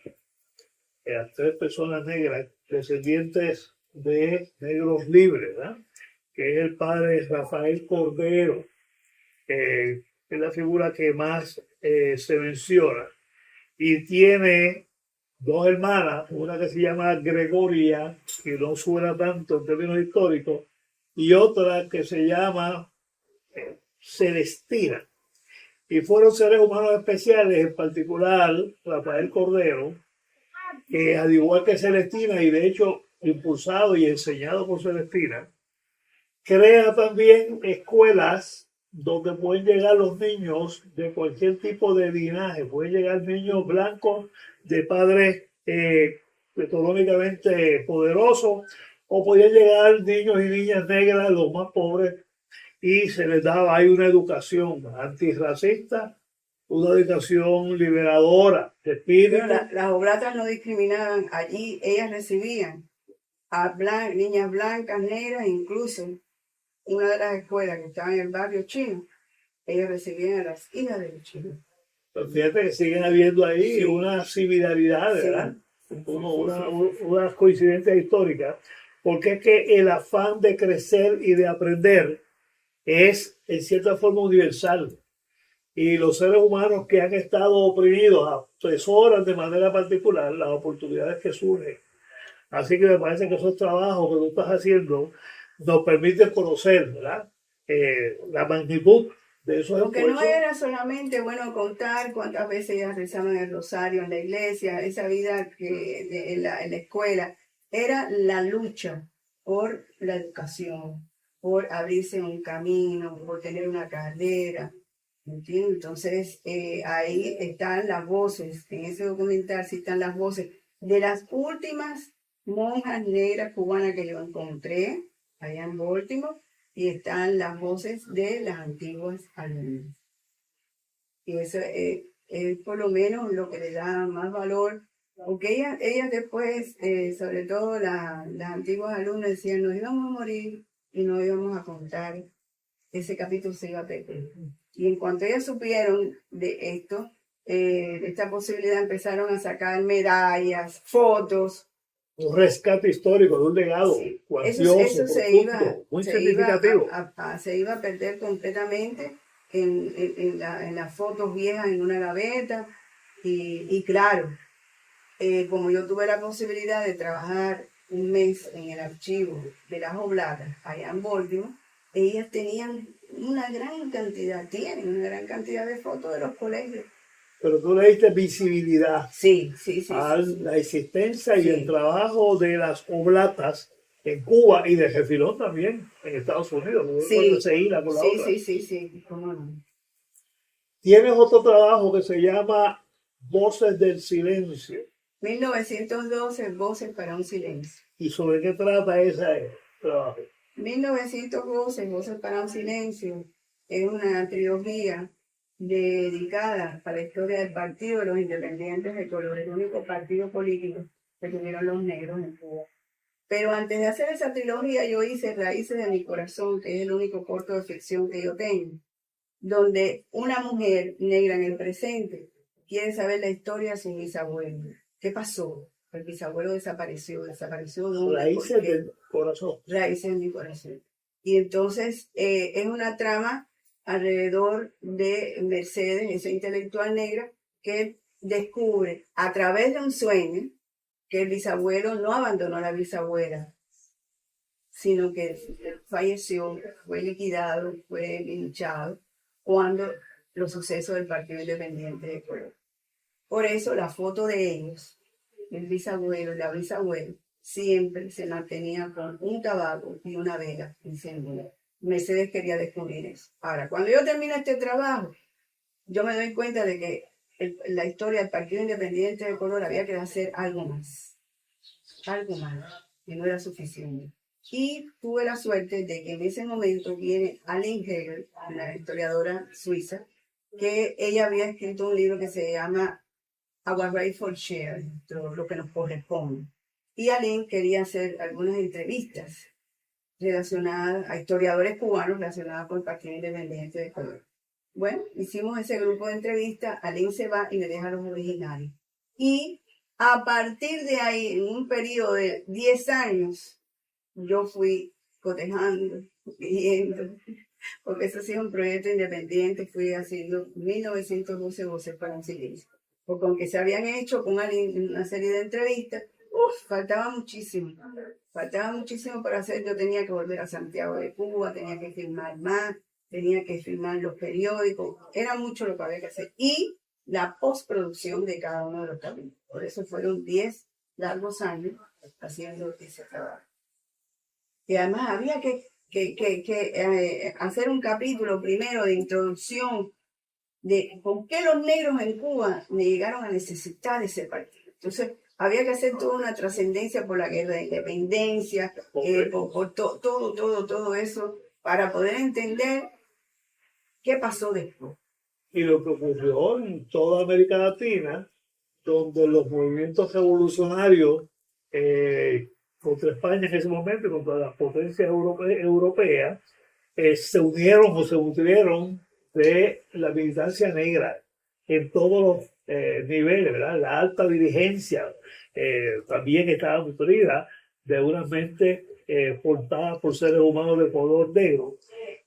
las tres personas negras, descendientes de negros libres, ¿verdad? Que es el padre Rafael Cordero, que es la figura que más se menciona, y tiene dos hermanas, una que se llama Gregoria, que no suena tanto en términos históricos, y otra que se llama Celestina. Y fueron seres humanos especiales, en particular Rafael Cordero, que al igual que Celestina, y de hecho impulsado y enseñado por Celestina, crea también escuelas donde pueden llegar los niños de cualquier tipo de linaje. Pueden llegar niños blancos de padres económicamente poderosos, o podían llegar niños y niñas negras, los más pobres, y se les daba ahí una educación antirracista, una educación liberadora de espíritu. Pero las oblatas no discriminaban. Allí ellas recibían a niñas blancas, negras, incluso una de las escuelas que estaba en el barrio chino, ellos recibían a las hijas de los chinos. Pero fíjate que siguen habiendo ahí Sí. una similaridad, Sí. ¿verdad? Unas coincidencias históricas, porque es que el afán de crecer y de aprender es en cierta forma universal. Y los seres humanos que han estado oprimidos atesoran de manera particular las oportunidades que surgen. Así que me parece que esos trabajos que tú estás haciendo nos permiten conocer, ¿verdad? La magnitud de esos Porque no esfuerzos. era solamente, bueno, contar cuántas veces ellas rezaban el rosario en la iglesia, esa vida en la escuela, era la lucha por la educación, por abrirse un camino, por tener una carrera. ¿Entiendes? Entonces, ahí están las voces, en ese documental sí están las voces de las últimas monjas negras cubanas que yo encontré allá en Baltimore, y están las voces de las antiguas alumnas. Y eso es por lo menos lo que le da más valor, porque ellas después, sobre todo las antiguas alumnas, decían, nos íbamos a morir y no íbamos a contar, ese capítulo se iba a perder. Y en cuanto ellas supieron de esto, de esta posibilidad, empezaron a sacar medallas, fotos, un rescate histórico de un legado Sí. cuantioso, Eso profundo, muy significativo. se iba a perder completamente en las fotos viejas en una gaveta. Y claro, como yo tuve la posibilidad de trabajar un mes en el archivo de las Oblatas allá en Baltimore, ellas tienen una gran cantidad de fotos de los colegios. Pero tú le diste visibilidad Sí, a la existencia y el Sí. trabajo de las oblatas en Cuba y de Jefilón también en Estados Unidos. Cuando Sí, se hila con la otra. sí, cómo no. Tienes otro trabajo que se llama Voces del Silencio. 1912, Voces para un silencio. ¿Y sobre qué trata ese trabajo? 1912, Voces para un silencio, es una trilogía dedicada a la historia del Partido de los Independientes de Color, el único partido político que tuvieron los negros en Cuba. Pero antes de hacer esa trilogía, yo hice Raíces de mi corazón, que es el único corto de ficción que yo tengo, donde una mujer negra en el presente quiere saber la historia de su bisabuelo. ¿Qué pasó? El bisabuelo desapareció ¿dónde? Raíces del corazón. Raíces de mi corazón. Y entonces es una trama alrededor de Mercedes, esa intelectual negra, que descubre a través de un sueño que el bisabuelo no abandonó a la bisabuela, sino que falleció, fue liquidado, fue linchado cuando los sucesos del Partido Independiente de Color. Por eso la foto de ellos, el bisabuelo y la bisabuela, siempre se mantenía con un tabaco y una vela encendida. Mercedes quería descubrir eso. Ahora, cuando yo termino este trabajo, yo me doy cuenta de que la historia del Partido Independiente de Color había que hacer algo más, que no era suficiente. Y tuve la suerte de que en ese momento viene Aline Hegel, una historiadora suiza, que ella había escrito un libro que se llama Our Rightful Share, lo que nos corresponde. Y Aline quería hacer algunas entrevistas relacionadas a historiadores cubanos relacionados con el Partido Independiente de Color. Bueno, hicimos ese grupo de entrevistas, Aline se va y me deja los originales. Y a partir de ahí, en un periodo de 10 años, yo fui cotejando, viendo, porque eso ha sido un proyecto independiente, fui haciendo 1912 Voces para un silencio. Porque aunque se habían hecho con una serie de entrevistas, faltaba muchísimo para hacer. Yo tenía que volver a Santiago de Cuba, tenía que firmar más, tenía que firmar los periódicos, era mucho lo que había que hacer. Y la postproducción de cada uno de los capítulos. Por eso fueron 10 largos años haciendo ese trabajo. Y además había que hacer un capítulo primero de introducción de por qué los negros en Cuba llegaron a necesitar ese partido. Entonces, había que hacer toda una trascendencia por la guerra de independencia, por todo eso, para poder entender qué pasó después. Y lo que ocurrió en toda América Latina, donde los movimientos revolucionarios contra España en ese momento, contra las potencias europeas, se unieron o se nutrieron de la militancia negra en todos los niveles, ¿verdad? La alta dirigencia también estaba nutrida de una mente portada por seres humanos de color negro.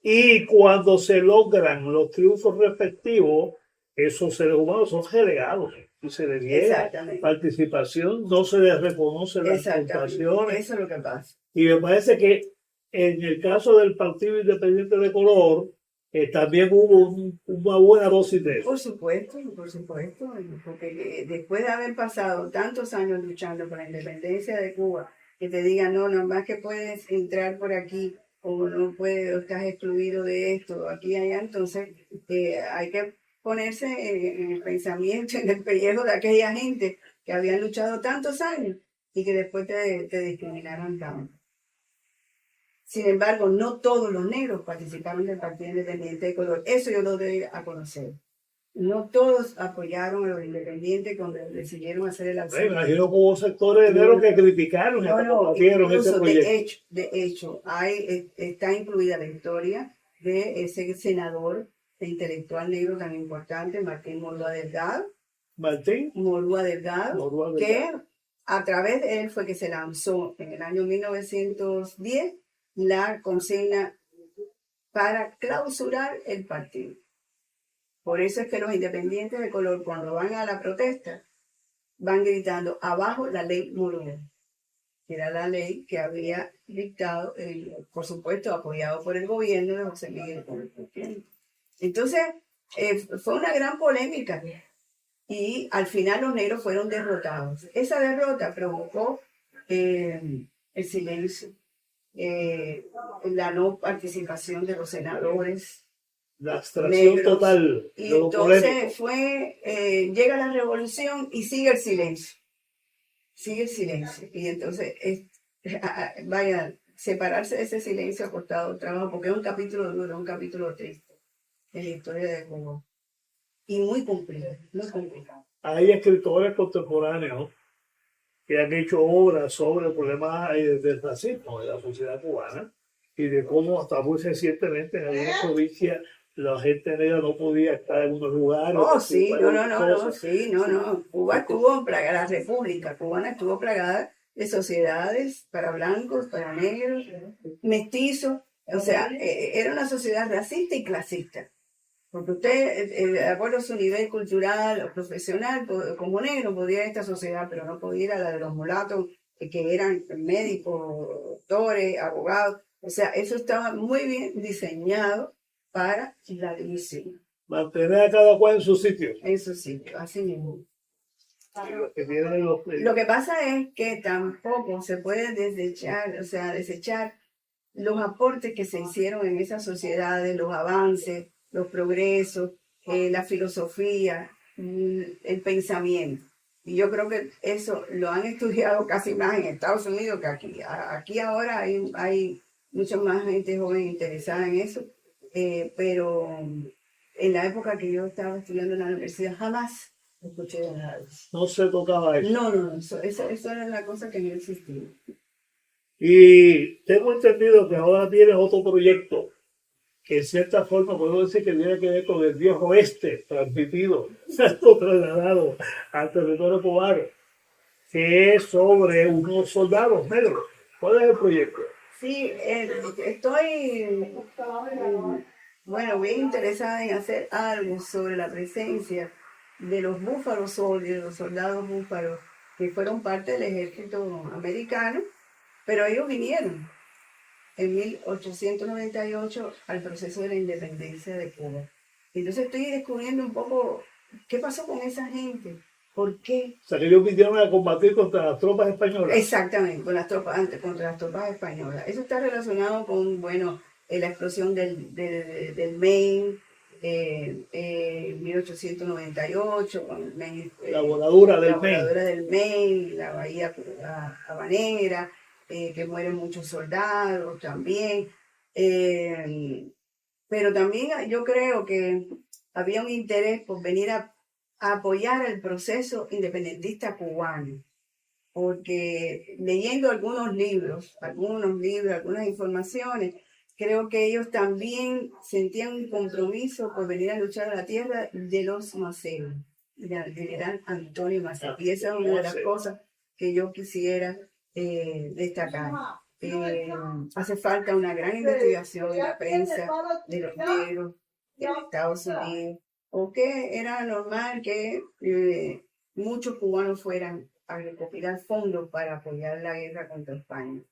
Y cuando se logran los triunfos respectivos, esos seres humanos son relegados y se les niega participación, no se les reconoce las aportaciones. Eso es lo que pasa. Y me parece que en el caso del Partido Independiente de Color, también hubo una buena dosis de eso. Por supuesto, porque después de haber pasado tantos años luchando por la independencia de Cuba, que te digan, no, más que puedes entrar por aquí, o no puedes, o estás excluido de esto, aquí y allá, entonces hay que ponerse en el pensamiento, en el pellejo de aquella gente que habían luchado tantos años y que después te discriminaron tanto. Sin embargo, no todos los negros participaron del Partido Independiente de Color. Eso yo lo doy a conocer. No todos apoyaron a los independientes cuando decidieron hacer el acceso. Me imagino que hubo sectores negros que criticaron ese proyecto. De hecho, está incluida la historia de ese senador e intelectual negro tan importante, Martín Morúa Delgado. Martín Morúa Delgado, que a través de él fue que se lanzó en el año 1910 la consigna para clausurar el partido. Por eso es que los independientes de color, cuando van a la protesta, van gritando abajo la ley Moreno, que era la ley que había dictado, por supuesto, apoyado por el gobierno de José Miguel Portillo. Entonces, fue una gran polémica y al final los negros fueron derrotados. Esa derrota provocó el silencio, la no participación de los senadores, la abstracción negros, total y de lo polémico. entonces llega la revolución y sigue el silencio. Sigue el silencio. Y entonces, vaya, separarse de ese silencio ha costado trabajo, porque es un capítulo duro, un capítulo triste en la historia de Cuba. Y muy complicado, muy complicado. Hay escritores contemporáneos que han hecho obras sobre el problema del racismo de la sociedad cubana y de cómo hasta muy recientemente en algunas provincias la gente negra no podía estar en unos lugares. Oh, sí, no. Cuba estuvo plagada, la República Cubana estuvo plagada de sociedades para blancos, para negros, mestizos. O sea, era una sociedad racista y clasista. Porque usted, de acuerdo a su nivel cultural o profesional, como negro podía ir a esta sociedad, pero no podía ir a la de los mulatos, que eran médicos, doctores, abogados. O sea, eso estaba muy bien diseñado para la división. Mantener a cada cual en su sitio. En su sitio, así mismo. Lo Lo que pasa es que tampoco se puede desechar los aportes que se hicieron en esas sociedades, los avances, los progresos, la filosofía, el pensamiento. Y yo creo que eso lo han estudiado casi más en Estados Unidos que aquí. Aquí ahora hay mucha más gente joven interesada en eso, pero en la época que yo estaba estudiando en la universidad jamás escuché de nada de eso. No se tocaba eso. No, eso era la cosa que no existía. Y tengo entendido que ahora tiene otro proyecto que en cierta forma podemos decir que tiene que ver con el viejo oeste transmitido, trasladado al territorio cubano, que es sobre unos soldados negros. ¿Cuál es el proyecto? Sí, estoy, bueno, bien interesada en hacer algo sobre la presencia de los Buffalo Soldiers, los soldados búfalos, que fueron parte del ejército americano, pero ellos vinieron en 1898 al proceso de la independencia de Cuba. Entonces estoy descubriendo un poco qué pasó con esa gente, por qué. O sea, que ellos vinieron a combatir contra las tropas españolas. Exactamente, contra las tropas españolas. Eso está relacionado con, bueno, la explosión del Maine, 1898, con Maine, La voladura del la Maine. voladura del Maine, la bahía habanera, que mueren muchos soldados también. Pero también yo creo que había un interés por venir a apoyar el proceso independentista cubano, porque leyendo algunas informaciones, creo que ellos también sentían un compromiso por venir a luchar a la tierra de los Maceo, del general Antonio Maceo. Y esa es una de las cosas que yo quisiera destacar. Hace falta una gran investigación en la prensa de los negros en Estados Unidos, porque era normal que muchos cubanos fueran a recopilar fondos para apoyar la guerra contra España.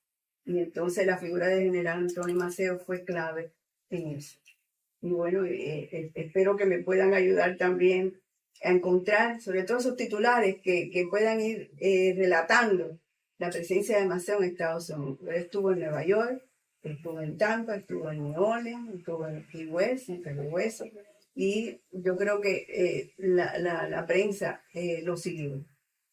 Y entonces la figura del general Antonio Maceo fue clave en eso. Y bueno, espero que me puedan ayudar también a encontrar, sobre todo esos titulares que puedan ir relatando la presencia de Maceo en Estados Unidos. Él estuvo en Nueva York, estuvo en Tampa, estuvo en New Orleans, estuvo en Key West, en Río Hueso, y yo creo que la prensa lo siguió.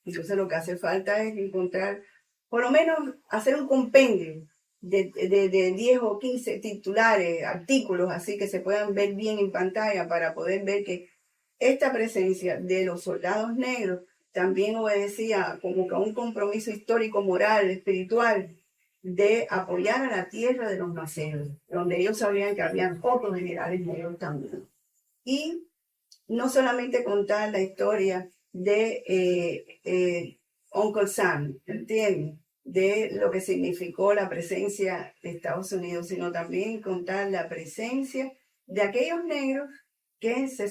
Entonces lo que hace falta es encontrar, por lo menos hacer un compendio de 10 o 15 titulares, artículos, así que se puedan ver bien en pantalla para poder ver que esta presencia de los soldados negros también obedecía como que a un compromiso histórico, moral, espiritual, de apoyar a la tierra de los naceros, donde ellos sabían que habían otros generales negros también. Y no solamente contar la historia de Uncle Sam, ¿entiendes? De lo que significó la presencia de Estados Unidos, sino también contar la presencia de aquellos negros que se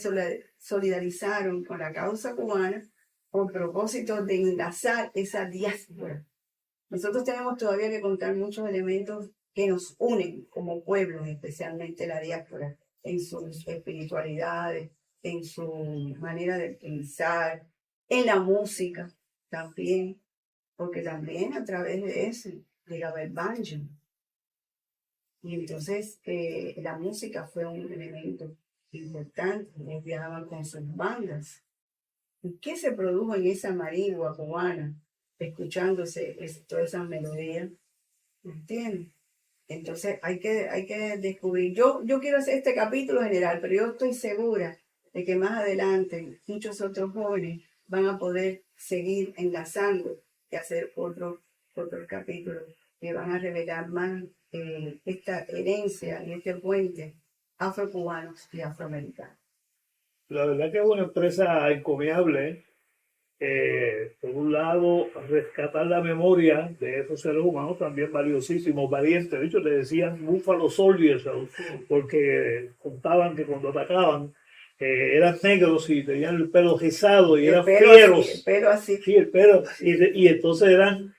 solidarizaron con la causa cubana con propósito de enlazar esa diáspora. Nosotros tenemos todavía que contar muchos elementos que nos unen como pueblos, especialmente la diáspora, en sus espiritualidades, en su manera de pensar, en la música también, porque también a través de eso llegaba el banjo. Y entonces la música fue un elemento importante, ellos viajaban con sus bandas. ¿Y qué se produjo en esa marigua cubana, escuchándose todas esas melodías? ¿Entiendes? Entonces hay que descubrir. Yo quiero hacer este capítulo general, pero yo estoy segura de que más adelante muchos otros jóvenes van a poder seguir enlazando y hacer otro capítulo que van a revelar más esta herencia y este puente afrocubanos y afroamericanos. La verdad que es una empresa encomiable. Por un lado, rescatar la memoria de esos seres humanos también valiosísimos, valientes. De hecho, le decían Buffalo Soldiers, porque contaban que cuando atacaban eran negros y tenían el pelo rizado y eran fieros. El pelo así. Sí, el pelo. Y entonces eran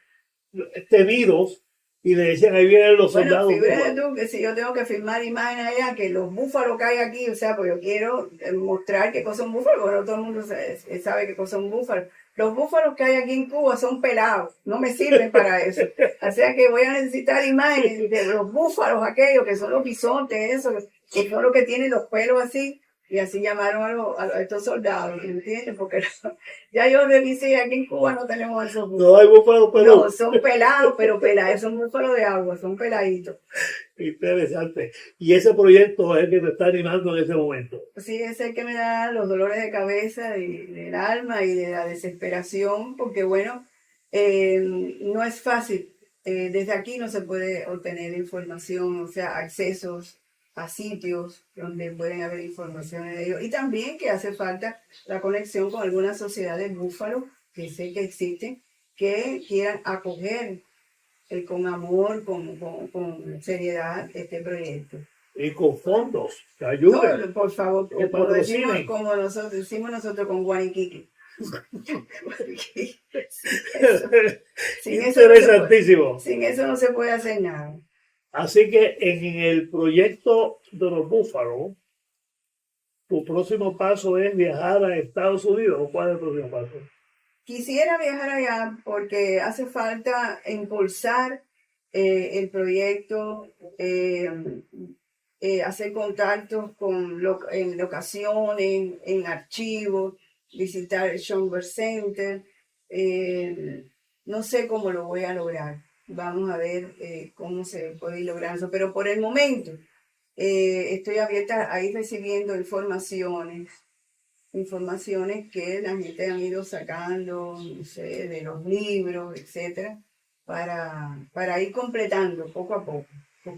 temidos y le decían, ahí vienen los soldados. Fíjate tú que si yo tengo que filmar imágenes allá, que los búfalos que hay aquí, o sea, pues yo quiero mostrar qué cosa es un búfalo, porque no todo el mundo sabe qué cosa es un búfalo. Los búfalos que hay aquí en Cuba son pelados, no me sirven para eso. O sea que voy a necesitar imágenes de los búfalos aquellos, que son los bisontes, eso, que son los que tienen los pelos así. Y así llamaron a estos soldados, ¿entiendes? Porque ya yo revisé, aquí en Cuba no tenemos esos búfalos. No hay búfalos pelados. No, son pelados, pero pelados, son búfalos de agua, son peladitos. Interesante. Y ese proyecto es el que te está animando en ese momento. Sí, es el que me da los dolores de cabeza del alma y de la desesperación, porque bueno, no es fácil. Desde aquí no se puede obtener información, o sea, accesos a sitios donde pueden haber informaciones de ellos. Y también que hace falta la conexión con algunas sociedades búfalos, que sé que existen, que quieran acoger con amor, con seriedad este proyecto. Y con fondos, que ayuden. No, por favor, como nosotros decimos con Guaniquique. Interesantísimo. Sin eso no se puede hacer nada. Así que en el proyecto de los búfalos, tu próximo paso es viajar a Estados Unidos. ¿O cuál es el próximo paso? Quisiera viajar allá porque hace falta impulsar el proyecto, hacer contactos en locaciones, en archivos, visitar el Schomburg Center. No sé cómo lo voy a lograr. Vamos a ver cómo se puede ir logrando eso. Pero por el momento estoy abierta a ir recibiendo informaciones que la gente ha ido sacando, no sé, de los libros, etcétera, para ir completando poco a poco.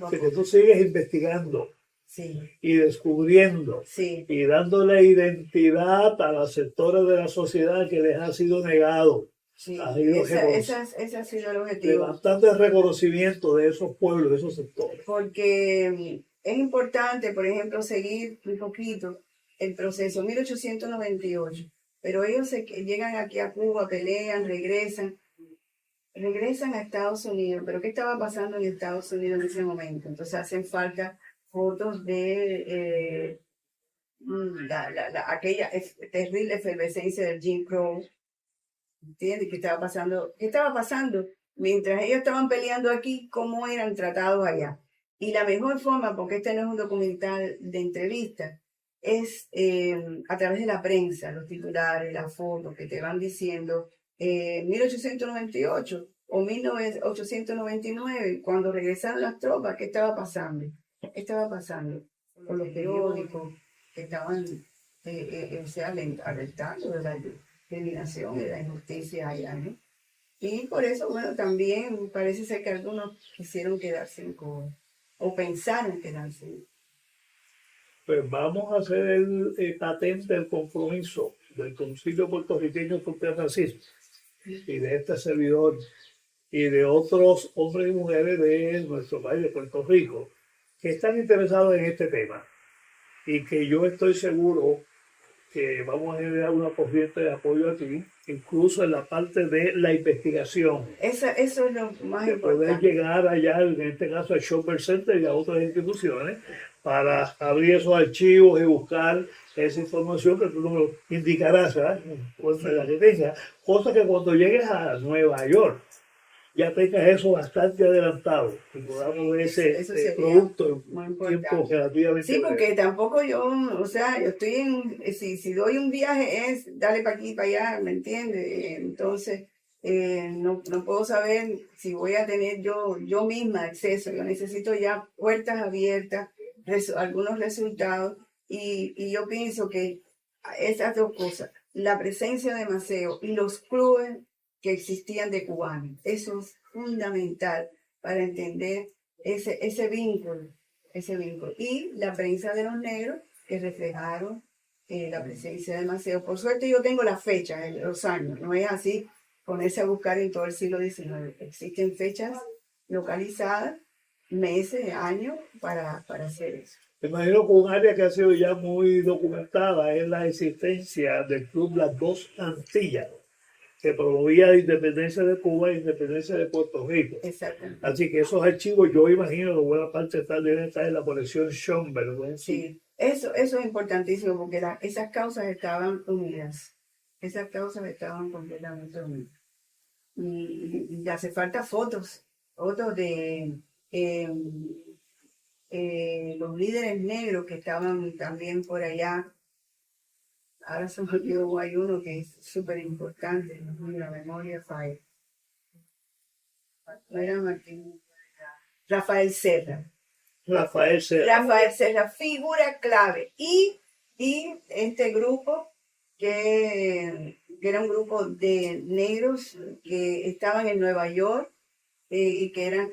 Que tú sigues investigando. Sí. Y descubriendo. Sí. Y dándole identidad a los sectores de la sociedad que les ha sido negado. Sí, ese ha sido el objetivo. Levantando el reconocimiento de esos pueblos, de esos sectores. Porque es importante, por ejemplo, seguir un poquito el proceso, 1898, pero ellos llegan aquí a Cuba, pelean, regresan a Estados Unidos, pero ¿qué estaba pasando en Estados Unidos en ese momento? Entonces hacen falta fotos de aquella terrible efervescencia del Jim Crow, ¿entiendes? ¿Qué estaba pasando? Mientras ellos estaban peleando aquí, ¿cómo eran tratados allá? Y la mejor forma, porque este no es un documental de entrevista, es a través de la prensa, los titulares, las fotos que te van diciendo 1898 o 1899, cuando regresaron las tropas, ¿qué estaba pasando? ¿Qué estaba pasando? Con los periódicos que estaban alertando de la discriminación y de la injusticia allá, ¿no? Y por eso, bueno, también parece ser que algunos quisieron quedarse en Cuba o pensaron quedarse en Cuba. Pues vamos a hacer el patente del compromiso del Concilio Puertorriqueño contra el Racismo y de este servidor y de otros hombres y mujeres de nuestro país, de Puerto Rico, que están interesados en este tema y que yo estoy seguro que vamos a generar una corriente de apoyo aquí, incluso en la parte de la investigación, Eso es lo más de poder importante. llegar allá, en este caso al Schomburg Center y a otras instituciones, para abrir esos archivos y buscar esa información que tú nos indicarás, ¿verdad? Pues, la que tengas, cosa que cuando llegues a Nueva York ya tengas eso bastante adelantado y podamos ver ese Eso sería producto muy en tiempo importante. relativamente Sí, breve. porque tampoco yo, o sea, yo estoy si doy un viaje es dale para aquí, para allá, ¿me entiendes? Entonces, no puedo saber si voy a tener yo misma acceso. Yo necesito ya puertas abiertas, algunos resultados, y yo pienso que esas dos cosas, la presencia de Maceo y los clubes que existían de cubanos, eso es fundamental para entender ese vínculo, ese vínculo. Y la prensa de los negros que reflejaron la presencia de Maceo. Por suerte yo tengo las fechas, los años, no es así ponerse a buscar en todo el siglo XIX. Existen fechas localizadas, meses, años para hacer eso. Me imagino que un área que ha sido ya muy documentada es la existencia del Club Las Dos Antillas, que promovía la independencia de Cuba e independencia de Puerto Rico. Exactamente. Así que esos archivos, yo imagino que buena parte deben estar en la colección Schomburg, ¿no? Sí, eso es importantísimo porque esas causas estaban unidas. Esas causas estaban completamente unidas. Y hace falta fotos de los líderes negros que estaban también por allá. Ahora se me olvidó, hay uno que es súper importante, la memoria falla. No era Martín, Rafael Serra. Rafael Serra. Rafael Serra, figura clave. Y este grupo, que era un grupo de negros que estaban en Nueva York y que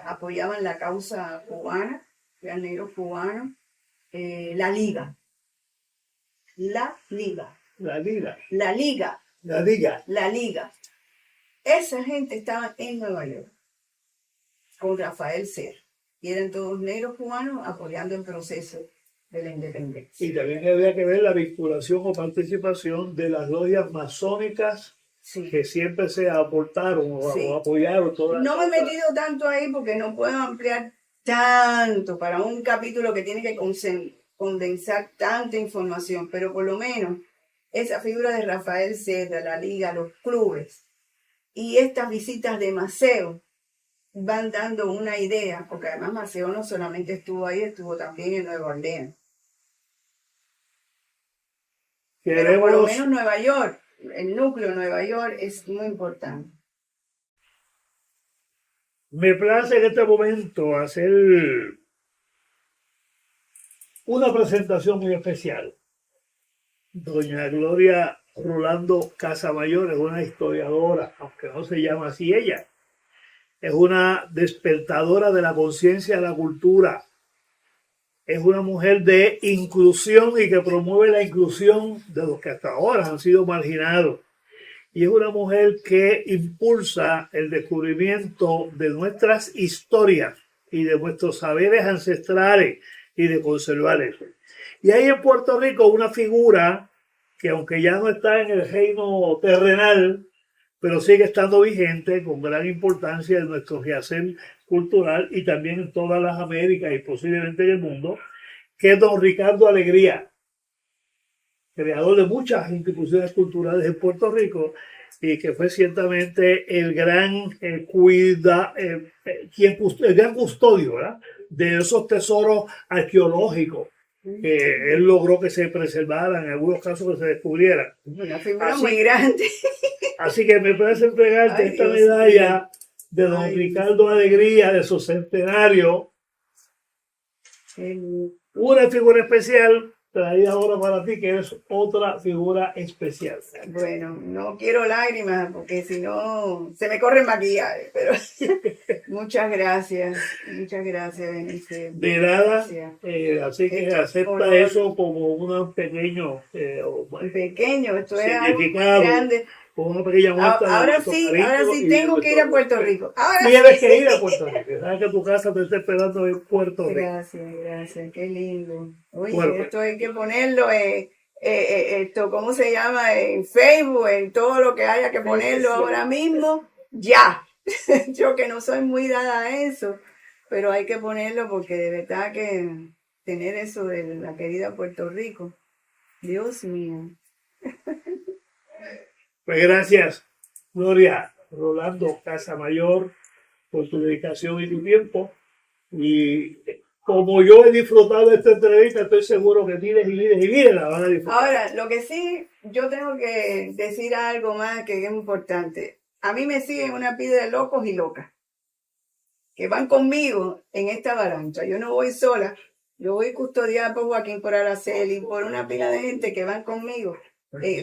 apoyaban la causa cubana, eran negros cubanos, la Liga. La Liga. La Liga. La Liga. La Liga. La Liga. Esa gente estaba en Nueva York con Rafael Serra. Y eran todos negros cubanos apoyando el proceso de la independencia. Y también había que ver la vinculación o participación de las logias masónicas, Sí. que siempre se aportaron Sí. o apoyaron todas. No me he metido tanto ahí porque no puedo ampliar tanto para un capítulo que tiene que condensar tanta información, pero por lo menos esa figura de Rafael Serra, la Liga, los clubes y estas visitas de Maceo van dando una idea, porque además Maceo no solamente estuvo ahí, estuvo también en Nueva Orleans. Pero por lo menos Nueva York, el núcleo de Nueva York es muy importante. Me place en este momento hacer una presentación muy especial. Doña Gloria Rolando Casamayor es una historiadora, aunque no se llama así ella. Es una despertadora de la conciencia de la cultura. Es una mujer de inclusión y que promueve la inclusión de los que hasta ahora han sido marginados. Y es una mujer que impulsa el descubrimiento de nuestras historias y de nuestros saberes ancestrales y de conservar eso. Y hay en Puerto Rico una figura que, aunque ya no está en el reino terrenal, pero sigue estando vigente con gran importancia en nuestro quehacer cultural y también en todas las Américas y posiblemente en el mundo, que es don Ricardo Alegría, creador de muchas instituciones culturales en Puerto Rico y que fue ciertamente el gran el gran custodio, ¿verdad?, de esos tesoros arqueológicos que él logró que se preservaran, en algunos casos que se descubrieran. Una figura muy grande. Así que me parece entregarte esta Dios medalla de don Ay, Ricardo Alegría, de su centenario. Una figura especial traída ahora para ti, que es otra figura especial. Bueno, no quiero lágrimas porque si no se me corre el maquillaje, pero muchas gracias, Benice. De nada, Gracias. así que Esto, acepta honor. eso como un pequeño Pequeño, esto es algo muy significado grande. con una pequeña muestra de Ahora Puerto sí, Rico ahora y sí de tengo que ir a Puerto Rico. Ahora Tienes sí. que ir a Puerto Rico. Sabes que tu casa te está esperando en Puerto Rico. Gracias, gracias, qué lindo. Bueno, Oye, esto hay que ponerlo esto, ¿cómo se llama? En Facebook, en todo lo que haya que ponerlo ahora mismo, ya. Yo que no soy muy dada a eso, pero hay que ponerlo porque de verdad que tener eso de la querida Puerto Rico, Dios mío. pues gracias, Gloria Rolando Casamayor, por tu dedicación y tu tiempo. Y como yo he disfrutado de esta entrevista, estoy seguro que miles y miles y miles la van a disfrutar. Ahora, lo que sí, yo tengo que decir algo más que es importante. A mí me siguen una pila de locos y locas que van conmigo en esta avalancha. Yo no voy sola, yo voy custodiada por Joaquín, por Araceli, por una pila de gente que van conmigo.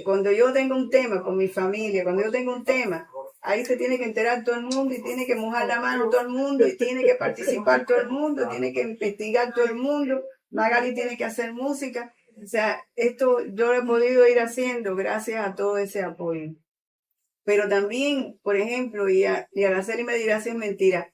Cuando yo tengo un tema con mi familia, cuando yo tengo un tema, ahí se tiene que enterar todo el mundo y tiene que mojar la mano todo el mundo y tiene que participar todo el mundo, tiene que investigar todo el mundo. Magali tiene que hacer música. O sea, esto yo lo he podido ir haciendo gracias a todo ese apoyo. Pero también, por ejemplo, y Araceli me dirá si es mentira,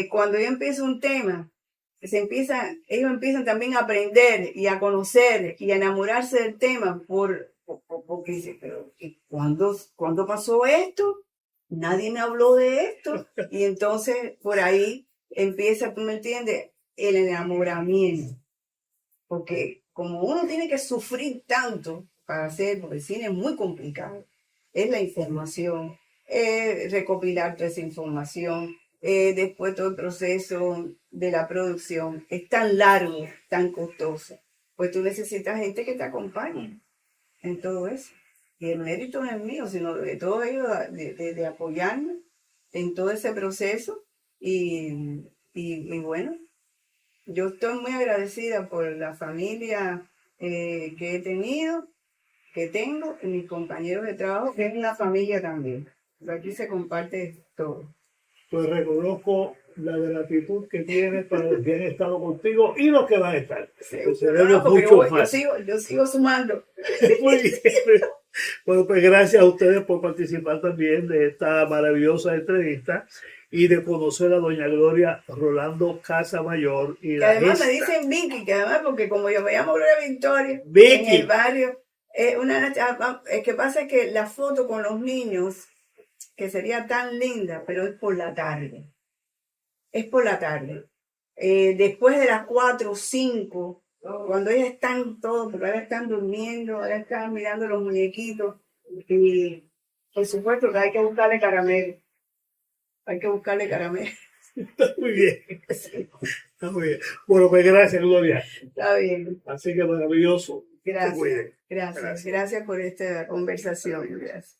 cuando yo empiezo un tema, ellos empiezan también a aprender y a conocer y a enamorarse del tema porque dicen, pero ¿y cuándo pasó esto? Nadie me habló de esto. Y entonces por ahí empieza, tú me entiendes, el enamoramiento. Porque como uno tiene que sufrir tanto para hacer, porque el cine es muy complicado, es la información, recopilar toda esa información, después todo el proceso de la producción, es tan largo, tan costoso, pues tú necesitas gente que te acompañe en todo eso. Y el mérito no es mío, sino de todos ellos, de apoyarme en todo ese proceso y bueno. Yo estoy muy agradecida por la familia que he tenido, que tengo, y mis compañeros de trabajo, que es una familia también. Aquí se comparte todo. Pues reconozco la gratitud que tienes para los que han estado contigo y los que van a estar. Pues seremos muchos más. Yo sigo sumando. Muy bien. Bueno, pues gracias a ustedes por participar también de esta maravillosa entrevista y de conocer a doña Gloria Rolando Casamayor y Que la además me gesta. dicen Vicky, que además, porque como yo me llamo Gloria Victoria, Vicky. en el barrio, es que pasa es que la foto con los niños, que sería tan linda, pero es por la tarde. Es por la tarde. Después de las 4 o 5, cuando ellas están todos, porque ahora están durmiendo, ahora están mirando los muñequitos. Y por supuesto que hay que buscarle caramelo. Hay que buscarle caramelo. Está muy bien. Sí, Está muy bien. Bueno, pues gracias, Gloria. está bien. Así que maravilloso. Gracias. Gracias por esta conversación. Gracias.